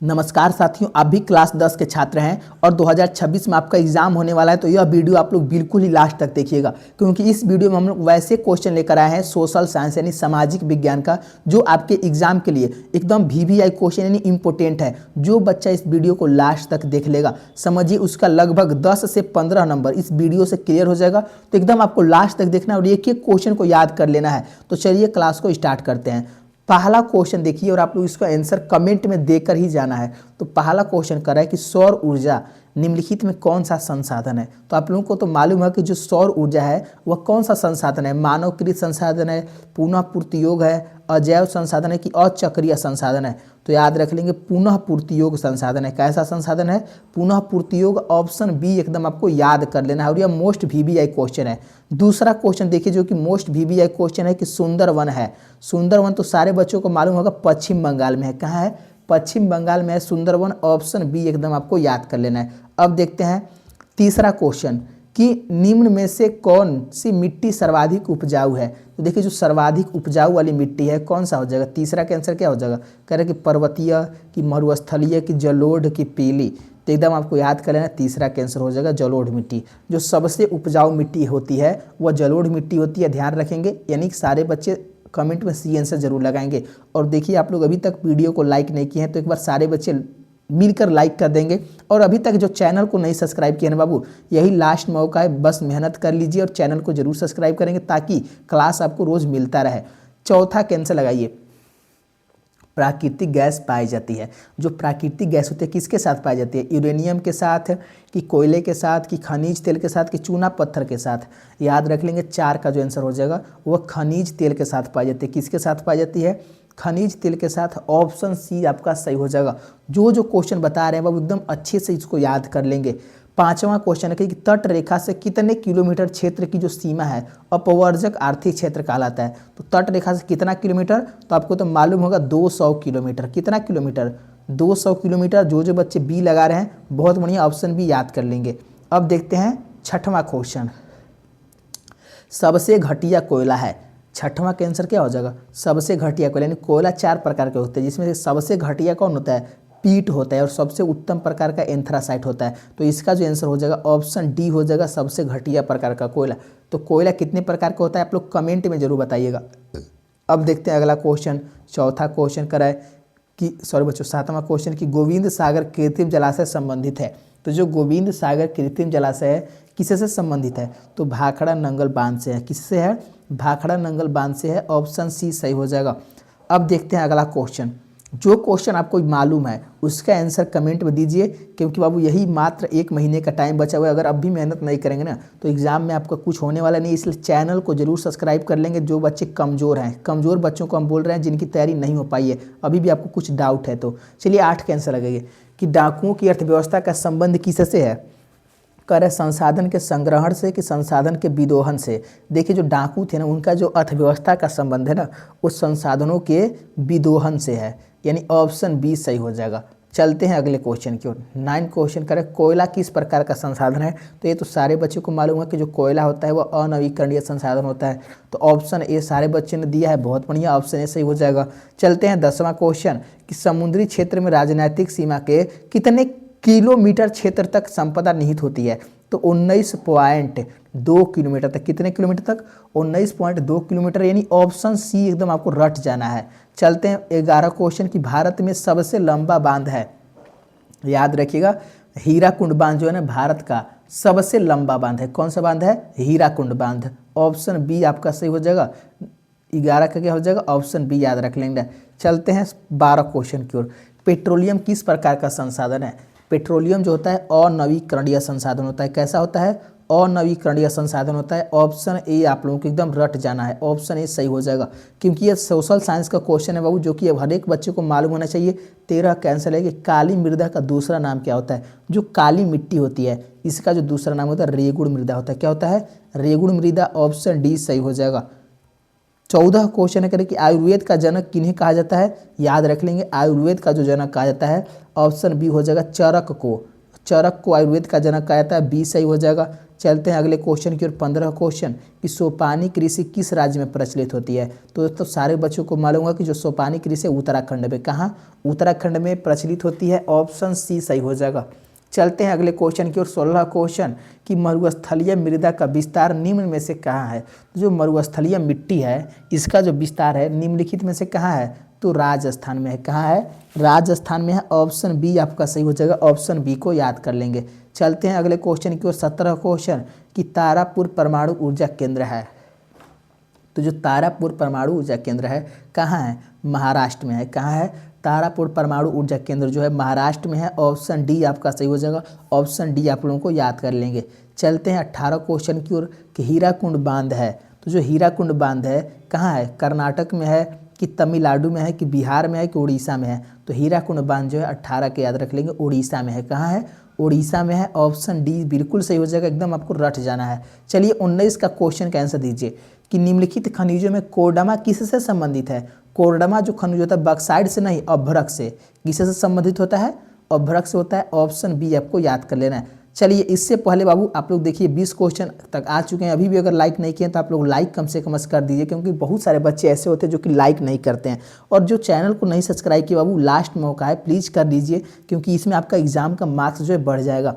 नमस्कार साथियों, आप भी क्लास 10 के छात्र हैं और 2026 में आपका एग्जाम होने वाला है। तो यह वीडियो आप लोग बिल्कुल ही लास्ट तक देखिएगा, क्योंकि इस वीडियो में हम लोग वैसे क्वेश्चन लेकर आए हैं सोशल साइंस यानी सामाजिक विज्ञान का, जो आपके एग्जाम के लिए एकदम वीवीआई क्वेश्चन यानी इंपॉर्टेंट है। जो बच्चा इस वीडियो को लास्ट तक देख लेगा, समझिए उसका लगभग 10 से 15 नंबर इस वीडियो से क्लियर हो जाएगा। तो एकदम आपको लास्ट तक देखना है और एक एक क्वेश्चन को याद कर लेना है। तो चलिए क्लास को स्टार्ट करते हैं। पहला क्वेश्चन देखिए और आप लोग इसका आंसर कमेंट में देकर ही जाना है। तो पहला क्वेश्चन कर रहा है कि सौर ऊर्जा निम्नलिखित में कौन सा संसाधन है। तो आप लोगों को तो मालूम है कि जो सौर ऊर्जा है वह कौन सा संसाधन है। मानवकृत संसाधन है, पुनः पूर्ति योग है, अजैव संसाधन है कि अचक्रीय संसाधन है। तो याद रख लेंगे पुनः पूर्ति योग संसाधन है। कैसा संसाधन है? पुनः पूर्ति योग। ऑप्शन बी एकदम आपको याद कर लेना है और यह मोस्ट वीवीआई क्वेश्चन है। दूसरा क्वेश्चन देखिए जो कि मोस्ट वीवीआई क्वेश्चन है कि सुंदरवन है। सुंदरवन तो सारे बच्चों को मालूम होगा पश्चिम बंगाल में है। कहाँ है? पश्चिम बंगाल में है सुंदरवन। ऑप्शन बी एकदम आपको याद कर लेना है। अब देखते हैं तीसरा क्वेश्चन कि निम्न में से कौन सी मिट्टी सर्वाधिक उपजाऊ है। तो देखिए जो सर्वाधिक उपजाऊ वाली मिट्टी है कौन सा हो जाएगा? तीसरा का आंसर क्या हो जाएगा? कह रहे कि पर्वतीय कि मरुस्थलीय कि जलोढ़ की पीली। तो एकदम आपको याद कर लेना, तीसरा का आंसर हो जाएगा जलोढ़ मिट्टी। जो सबसे उपजाऊ मिट्टी होती है वह जलोढ़ मिट्टी होती है, ध्यान रखेंगे। यानी कि सारे बच्चे कमेंट में सी आंसर जरूर लगाएंगे। और देखिए आप लोग अभी तक वीडियो को लाइक नहीं किए हैं तो एक बार सारे बच्चे मिलकर लाइक कर देंगे। और अभी तक जो चैनल को नहीं सब्सक्राइब किया है ना बाबू, यही लास्ट मौका है, बस मेहनत कर लीजिए और चैनल को जरूर सब्सक्राइब करेंगे ताकि क्लास आपको रोज मिलता रहे। चौथा कैंसर लगाइए। प्राकृतिक गैस पाई जाती है। जो प्राकृतिक गैस होती है किसके साथ पाई जाती है? यूरेनियम के साथ कि कोयले के साथ कि खनिज तेल के साथ कि चूना पत्थर के साथ? याद रख लेंगे चार का जो आंसर हो जाएगा वह खनिज तेल के साथ पाई जाती है। किसके साथ पाई जाती है? खनिज तेल के साथ। ऑप्शन सी आपका सही हो जाएगा। जो जो क्वेश्चन बता रहे हैं वो एकदम अच्छे से इसको याद कर लेंगे। पांचवा क्वेश्चन है कि तट रेखा से कितने किलोमीटर क्षेत्र की जो सीमा है अपवर्जक आर्थिक क्षेत्र कहलाता है। तो तट रेखा से कितना किलोमीटर? तो आपको तो मालूम होगा 200 किलोमीटर। कितना किलोमीटर? 200 किलोमीटर। जो जो बच्चे बी लगा रहे हैं बहुत बढ़िया, ऑप्शन बी याद कर लेंगे। अब देखते हैं छठवां क्वेश्चन। सबसे घटिया कोयला है। छठवां का आंसर क्या हो जाएगा? सबसे घटिया कोयला। यानी कोयला चार प्रकार के होते हैं, जिसमें से सबसे घटिया कौन होता है? पीट होता है। और सबसे उत्तम प्रकार का एंथ्रासाइट होता है। तो इसका जो आंसर हो जाएगा ऑप्शन डी हो जाएगा, सबसे घटिया प्रकार का कोयला। तो कोयला कितने प्रकार का होता है आप लोग कमेंट में जरूर बताइएगा। अब देखते हैं अगला क्वेश्चन। चौथा क्वेश्चन करा है कि सॉरी बच्चों, सातवां क्वेश्चन कि गोविंद सागर कृत्रिम जलाशय संबंधित है। तो जो गोविंद सागर कृत्रिम जलाशय है किससे से संबंधित है? तो भाखड़ा नंगल बांध से है। किससे है? भाखड़ा नंगल बांध से है। ऑप्शन सी सही हो जाएगा। अब देखते हैं अगला क्वेश्चन। जो क्वेश्चन आपको मालूम है उसका आंसर कमेंट में दीजिए, क्योंकि बाबू यही मात्र एक महीने का टाइम बचा हुआ है। अगर अब भी मेहनत नहीं करेंगे ना तो एग्जाम में आपका कुछ होने वाला नहीं। इसलिए चैनल को जरूर सब्सक्राइब कर लेंगे। जो बच्चे कमज़ोर हैं, कमज़ोर बच्चों को हम बोल रहे हैं जिनकी तैयारी नहीं हो पाई है, अभी भी आपको कुछ डाउट है तो चलिए 8 का आंसर लगाइए कि डाकुओं की अर्थव्यवस्था का संबंध किससे है? कर संसाधन के संग्रहण से कि संसाधन के विदोहन से? देखिए जो डाकू थे ना उनका जो अर्थव्यवस्था का संबंध है ना उस संसाधनों के विदोहन से है। यानी ऑप्शन बी सही हो जाएगा। चलते हैं अगले क्वेश्चन की ओर। 9 क्वेश्चन करें कोयला किस प्रकार का संसाधन है। तो ये तो सारे बच्चों को मालूम है कि जो कोयला होता है वह अनवीकरणीय संसाधन होता है। तो ऑप्शन ए सारे बच्चों ने दिया है, बहुत बढ़िया, ऑप्शन ए सही हो जाएगा। चलते हैं 10वां क्वेश्चन कि समुद्री क्षेत्र में राजनीतिक सीमा के कितने किलोमीटर क्षेत्र तक संपदा निहित होती है। तो 19.2 किलोमीटर तक। कितने किलोमीटर तक? 19.2 किलोमीटर। यानी ऑप्शन सी एकदम आपको रट जाना है। चलते हैं 11 क्वेश्चन कि भारत में सबसे लंबा बांध है। याद रखिएगा हीराकुंड बांध जो है ना भारत का सबसे लंबा बांध है। कौन सा बांध है? हीराकुंड बांध। ऑप्शन बी आपका सही हो जाएगा। 11 का क्या हो जाएगा? ऑप्शन बी याद रख लेंगे। चलते हैं 12 क्वेश्चन की ओर। पेट्रोलियम किस प्रकार का संसाधन है? पेट्रोलियम जो होता है अनवीकरणीय संसाधन होता है। कैसा होता है? अनवीकरणीय संसाधन होता है। ऑप्शन ए आप लोगों को एकदम रट जाना है, ऑप्शन ए सही हो जाएगा, क्योंकि ये सोशल साइंस का क्वेश्चन है बाबू, जो कि हर एक बच्चे को मालूम होना चाहिए। 13 कैंसिल है कि काली मृदा का दूसरा नाम क्या होता है? जो काली मिट्टी होती है इसका जो दूसरा नाम होता है रेगुड़ मृदा होता है। क्या होता है? रेगुड़ मृदा। ऑप्शन डी सही हो जाएगा। 14 क्वेश्चन है करें कि आयुर्वेद का जनक किन्हें कहा जाता है? याद रख लेंगे आयुर्वेद का जो जनक कहा जाता है ऑप्शन बी हो जाएगा चरक को। चरक को आयुर्वेद का जनक कहा जाता है, बी सही हो जाएगा। चलते हैं अगले क्वेश्चन की ओर। 15 क्वेश्चन कि सोपानी कृषि किस राज्य में प्रचलित होती है। तो दोस्तों सारे बच्चों को मालूम होगा कि जो सोपानी कृषि उत्तराखंड में, कहाँ, उत्तराखंड में प्रचलित होती है। ऑप्शन सी सही हो जाएगा। चलते हैं अगले क्वेश्चन की ओर। 16 क्वेश्चन कि मरुस्थलीय मृदा का विस्तार निम्न में से कहाँ है। तो जो मरुस्थलीय मिट्टी है इसका जो विस्तार है निम्नलिखित में से कहाँ है, तो राजस्थान में है। कहाँ है, राजस्थान में है। ऑप्शन बी आपका सही हो जाएगा। ऑप्शन बी को याद कर लेंगे। चलते हैं अगले क्वेश्चन की ओर। 17 क्वेश्चन कि तारापुर परमाणु ऊर्जा केंद्र है। तो जो तारापुर परमाणु ऊर्जा केंद्र है कहाँ है, महाराष्ट्र में है। कहाँ है, तारापुर परमाणु ऊर्जा केंद्र जो है महाराष्ट्र में है। ऑप्शन डी आपका सही हो जाएगा। ऑप्शन डी आप लोगों को याद कर लेंगे। चलते हैं 18 क्वेश्चन की ओर कि हीराकुंड बांध है। तो जो हीराकुंड बांध है कहाँ है, कर्नाटक में है कि तमिलनाडु में है कि बिहार में है कि उड़ीसा में है। तो हीराकुंड बांध जो है 18 के याद रख लेंगे, उड़ीसा में है। कहाँ है, उड़ीसा में है। ऑप्शन डी बिल्कुल सही हो जाएगा, एकदम आपको रट जाना है। चलिए 19 का क्वेश्चन का आंसर दीजिए कि निम्नलिखित खनिजों में कोर्डमा किससे संबंधित है। कोर्डमा जो खनिज होता है बक्साइड से नहीं, अभ्रक से। किससे संबंधित होता है, अभ्रक से होता है। ऑप्शन बी आपको याद कर लेना है। चलिए इससे पहले बाबू आप लोग देखिए 20 क्वेश्चन तक आ चुके हैं। अभी भी अगर लाइक नहीं किए तो आप लोग लाइक कम से कम कर दीजिए, क्योंकि बहुत सारे बच्चे ऐसे होते हैं जो कि लाइक नहीं करते हैं। और जो चैनल को नहीं सब्सक्राइब किया बाबू, लास्ट मौका है, प्लीज़ कर दीजिए, क्योंकि इसमें आपका एग्जाम का मार्क्स जो है बढ़ जाएगा।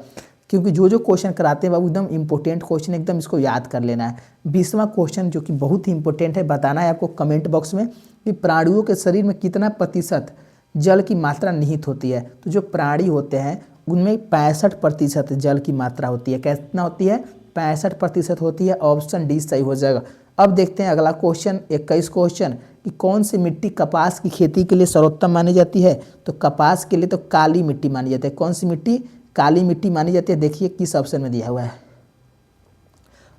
क्योंकि जो क्वेश्चन कराते हैं बाबू एकदम इंपॉर्टेंट क्वेश्चन, एकदम इसको याद कर लेना है। 20वां क्वेश्चन जो कि बहुत ही इंपॉर्टेंट है, बताना है आपको कमेंट बॉक्स में कि प्राणियों के शरीर में कितना प्रतिशत जल की मात्रा निहित होती है। तो जो प्राणी होते हैं उनमें 65% जल की मात्रा होती है। कितना होती है, 65% होती है। ऑप्शन डी सही हो जाएगा। अब देखते हैं अगला क्वेश्चन 21 क्वेश्चन कि कौन सी मिट्टी कपास की खेती के लिए सर्वोत्तम मानी जाती है। तो कपास के लिए तो काली मिट्टी मानी जाती है। कौन सी मिट्टी, काली मिट्टी मानी जाती है। देखिए किस ऑप्शन में दिया हुआ है,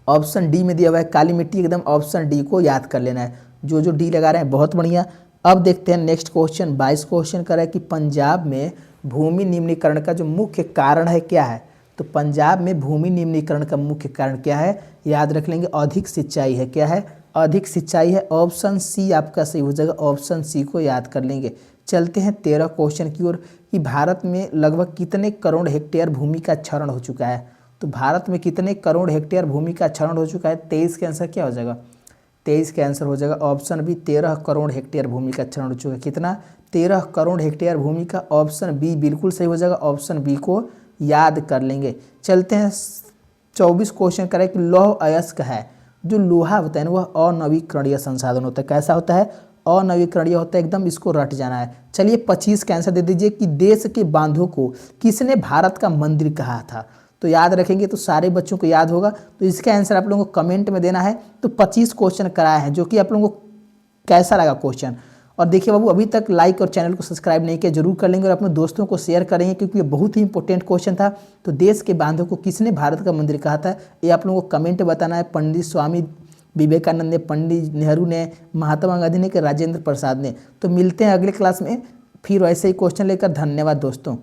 ऑप्शन डी में दिया हुआ है काली मिट्टी। एकदम ऑप्शन डी को याद कर लेना है। जो डी लगा रहे हैं बहुत बढ़िया। अब देखते हैं नेक्स्ट क्वेश्चन 22 क्वेश्चन कर है कि पंजाब में भूमि निम्नीकरण का जो मुख्य कारण है क्या है। तो पंजाब में भूमि निम्नीकरण का मुख्य कारण क्या है, याद रख लेंगे, अधिक सिंचाई है। क्या है, अधिक सिंचाई है। ऑप्शन सी आपका सही हो जाएगा। ऑप्शन सी को याद कर लेंगे। चलते हैं 13 क्वेश्चन की ओर कि भारत में लगभग कितने करोड़ हेक्टेयर भूमि का क्षरण हो चुका है। तो भारत में कितने करोड़ हेक्टेयर भूमि का क्षरण हो चुका है। 23 के आंसर क्या हो जाएगा, 23 के आंसर हो जाएगा ऑप्शन बी। 13 करोड़ हेक्टेयर भूमि का क्षरण हो चुका है। कितना, 13 करोड़ हेक्टेयर भूमि का। ऑप्शन बी बिल्कुल सही हो जाएगा। ऑप्शन बी को याद कर लेंगे। चलते हैं 24 क्वेश्चन करें कि लौह अयस्क है। जो लोहा होता है ना वह अनवीकरणीय संसाधन होता है। कैसा होता है, अनवीकरणीय होता है। एकदम इसको रट जाना है। चलिए 25 का आंसर दे दीजिए कि देश के बांधों को किसने भारत का मंदिर कहा था। तो याद रखेंगे तो सारे बच्चों को याद होगा। तो इसका आंसर आप लोगों को कमेंट में देना है। तो 25 क्वेश्चन कराया है, जो कि आप लोगों को कैसा लगा क्वेश्चन। और देखिए बाबू अभी तक लाइक और चैनल को सब्सक्राइब नहीं किया, जरूर कर लेंगे और अपने दोस्तों को शेयर करेंगे, क्योंकि ये बहुत ही इंपॉर्टेंट क्वेश्चन था। तो देश के बांधों को किसने भारत का मंदिर कहा था, ये आप लोगों को कमेंट बताना है। पंडित स्वामी विवेकानंद ने, पंडित नेहरू ने, महात्मा गांधी ने कि राजेंद्र प्रसाद ने। तो मिलते हैं अगले क्लास में फिर ऐसे ही क्वेश्चन लेकर। धन्यवाद दोस्तों।